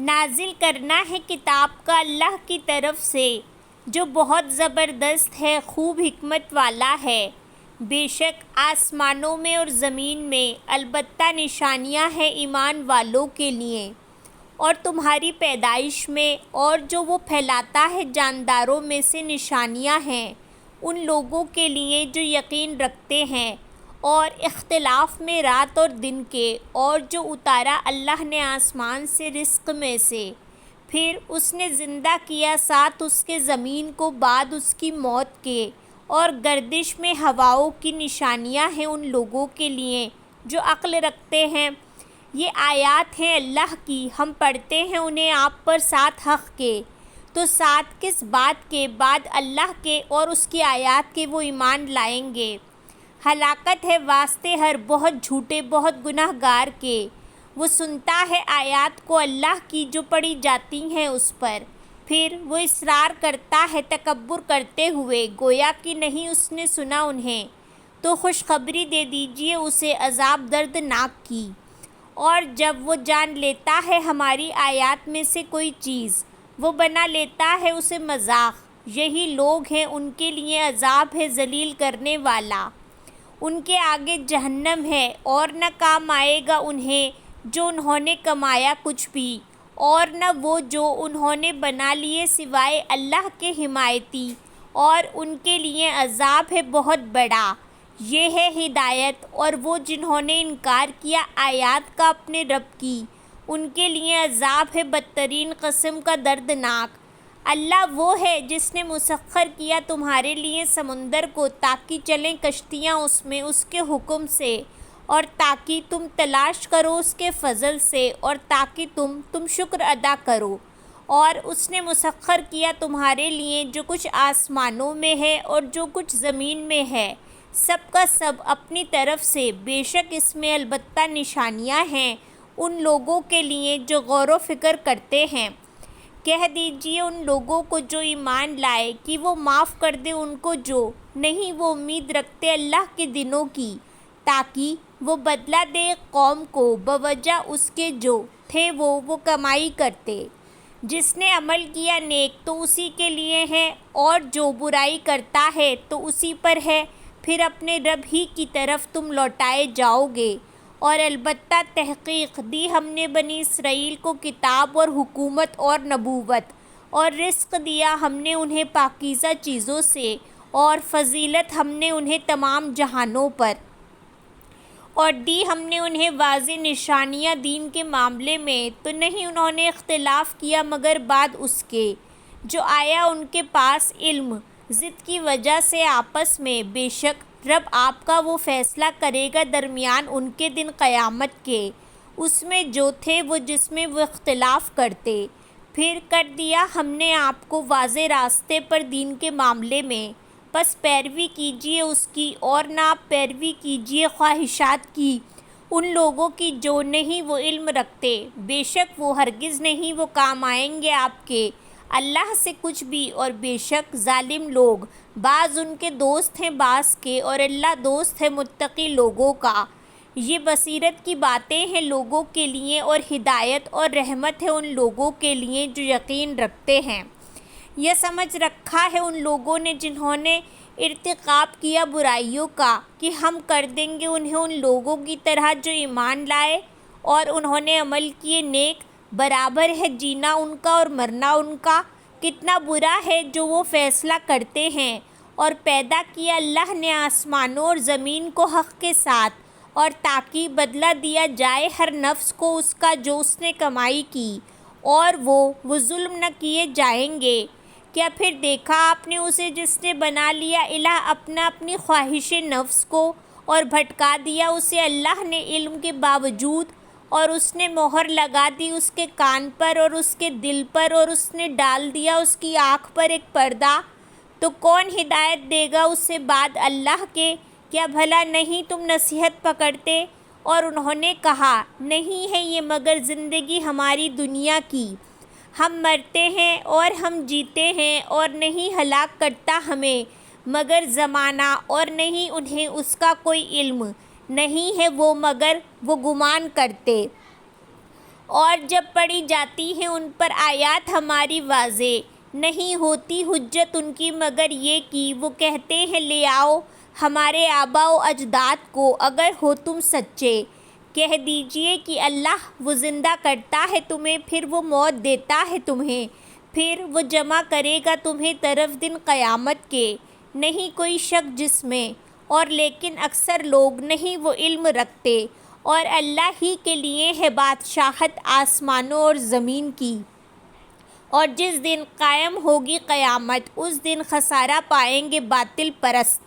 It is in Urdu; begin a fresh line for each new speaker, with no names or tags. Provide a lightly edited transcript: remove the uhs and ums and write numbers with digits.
نازل کرنا ہے کتاب کا اللہ کی طرف سے، جو بہت زبردست ہے، خوب حکمت والا ہے۔ بے شک آسمانوں میں اور زمین میں البتہ نشانیاں ہیں ایمان والوں کے لیے، اور تمہاری پیدائش میں اور جو وہ پھیلاتا ہے جانداروں میں سے نشانیاں ہیں ان لوگوں کے لیے جو یقین رکھتے ہیں، اور اختلاف میں رات اور دن کے، اور جو اتارا اللہ نے آسمان سے رزق میں سے، پھر اس نے زندہ کیا ساتھ اس کے زمین کو بعد اس کی موت کے، اور گردش میں ہواؤں کی نشانیاں ہیں ان لوگوں کے لیے جو عقل رکھتے ہیں۔ یہ آیات ہیں اللہ کی، ہم پڑھتے ہیں انہیں آپ پر ساتھ حق کے، تو ساتھ کس بات کے؟ بعد اللہ کے اور اس کی آیات کے وہ ایمان لائیں گے۔ ہلاکت ہے واسطے ہر بہت جھوٹے بہت گناہ گار کے، وہ سنتا ہے آیات کو اللہ کی جو پڑھی جاتی ہیں اس پر، پھر وہ اصرار کرتا ہے تکبر کرتے ہوئے گویا کہ نہیں اس نے سنا انہیں، تو خوشخبری دے دیجئے اسے عذاب دردناک کی۔ اور جب وہ جان لیتا ہے ہماری آیات میں سے کوئی چیز، وہ بنا لیتا ہے اسے مذاق۔ یہی لوگ ہیں ان کے لیے عذاب ہے ذلیل کرنے والا، ان کے آگے جہنم ہے، اور نہ کام آئے گا انہیں جو انہوں نے کمایا کچھ بھی، اور نہ وہ جو انہوں نے بنا لیے سوائے اللہ کے حمایتی، اور ان کے لیے عذاب ہے بہت بڑا۔ یہ ہے ہدایت، اور وہ جنہوں نے انکار کیا آیات کا اپنے رب کی، ان کے لیے عذاب ہے بدترین قسم کا دردناک۔ اللہ وہ ہے جس نے مسخر کیا تمہارے لیے سمندر کو تاکہ چلیں کشتیاں اس میں اس کے حکم سے، اور تاکہ تم تلاش کرو اس کے فضل سے، اور تاکہ تم شکر ادا کرو۔ اور اس نے مسخر کیا تمہارے لیے جو کچھ آسمانوں میں ہے اور جو کچھ زمین میں ہے، سب کا سب اپنی طرف سے، بے شک اس میں البتہ نشانیاں ہیں ان لوگوں کے لیے جو غور و فکر کرتے ہیں۔ کہہ دیجئے ان لوگوں کو جو ایمان لائے کہ وہ معاف کر دے ان کو جو نہیں وہ امید رکھتے اللہ کے دنوں کی، تاکہ وہ بدلہ دے قوم کو بوجہ اس کے جو تھے وہ کمائی کرتے۔ جس نے عمل کیا نیک تو اسی کے لیے ہے، اور جو برائی کرتا ہے تو اسی پر ہے، پھر اپنے رب ہی کی طرف تم لوٹائے جاؤ گے۔ اور البتہ تحقیق دی ہم نے بنی اسرائیل کو کتاب اور حکومت اور نبوت، اور رزق دیا ہم نے انہیں پاکیزہ چیزوں سے، اور فضیلت ہم نے انہیں تمام جہانوں پر، اور دی ہم نے انہیں واضح نشانیاں دین کے معاملے میں، تو نہیں انہوں نے اختلاف کیا مگر بعد اس کے جو آیا ان کے پاس علم، ضد کی وجہ سے آپس میں۔ بے شک رب آپ کا وہ فیصلہ کرے گا درمیان ان کے دن قیامت کے، اس میں جو تھے وہ جس میں وہ اختلاف کرتے۔ پھر کر دیا ہم نے آپ کو واضح راستے پر دین کے معاملے میں، پس پیروی کیجیے اس کی، اور نہ آپ پیروی کیجیے خواہشات کی ان لوگوں کی جو نہیں وہ علم رکھتے، بے شک وہ ہرگز نہیں وہ کام آئیں گے آپ کے اللہ سے کچھ بھی۔ اور بے شک ظالم لوگ بعض ان کے دوست ہیں بعض کے، اور اللہ دوست ہے متقی لوگوں کا۔ یہ بصیرت کی باتیں ہیں لوگوں کے لیے، اور ہدایت اور رحمت ہے ان لوگوں کے لیے جو یقین رکھتے ہیں۔ یہ سمجھ رکھا ہے ان لوگوں نے جنہوں نے ارتکاب کیا برائیوں کا کہ ہم کر دیں گے انہیں ان لوگوں کی طرح جو ایمان لائے اور انہوں نے عمل کیے نیک، برابر ہے جینا ان کا اور مرنا ان کا۔ کتنا برا ہے جو وہ فیصلہ کرتے ہیں۔ اور پیدا کیا اللہ نے آسمانوں اور زمین کو حق کے ساتھ، اور تاکہ بدلہ دیا جائے ہر نفس کو اس کا جو اس نے کمائی کی، اور وہ ظلم نہ کیے جائیں گے۔ کیا پھر دیکھا آپ نے اسے جس نے بنا لیا الہ اپنی خواہش نفس کو، اور بھٹکا دیا اسے اللہ نے علم کے باوجود، اور اس نے مہر لگا دی اس کے کان پر اور اس کے دل پر، اور اس نے ڈال دیا اس کی آنکھ پر ایک پردہ، تو کون ہدایت دے گا اسے بعد اللہ کے؟ کیا بھلا نہیں تم نصیحت پکڑتے؟ اور انہوں نے کہا نہیں ہے یہ مگر زندگی ہماری دنیا کی، ہم مرتے ہیں اور ہم جیتے ہیں، اور نہیں ہلاک کرتا ہمیں مگر زمانہ، اور نہیں انہیں اس کا کوئی علم نہیں ہے وہ مگر وہ گمان کرتے۔ اور جب پڑھی جاتی ہیں ان پر آیات ہماری واضح، نہیں ہوتی حجت ان کی مگر یہ کہ وہ کہتے ہیں لے آؤ ہمارے آباء و اجداد کو اگر ہو تم سچے۔ کہہ دیجئے کہ اللہ وہ زندہ کرتا ہے تمہیں، پھر وہ موت دیتا ہے تمہیں، پھر وہ جمع کرے گا تمہیں طرف دن قیامت کے، نہیں کوئی شک جس میں، اور لیکن اکثر لوگ نہیں وہ علم رکھتے۔ اور اللہ ہی کے لیے ہے بادشاہت آسمانوں اور زمین کی۔ اور جس دن قائم ہوگی قیامت اس دن خسارہ پائیں گے باطل پرست۔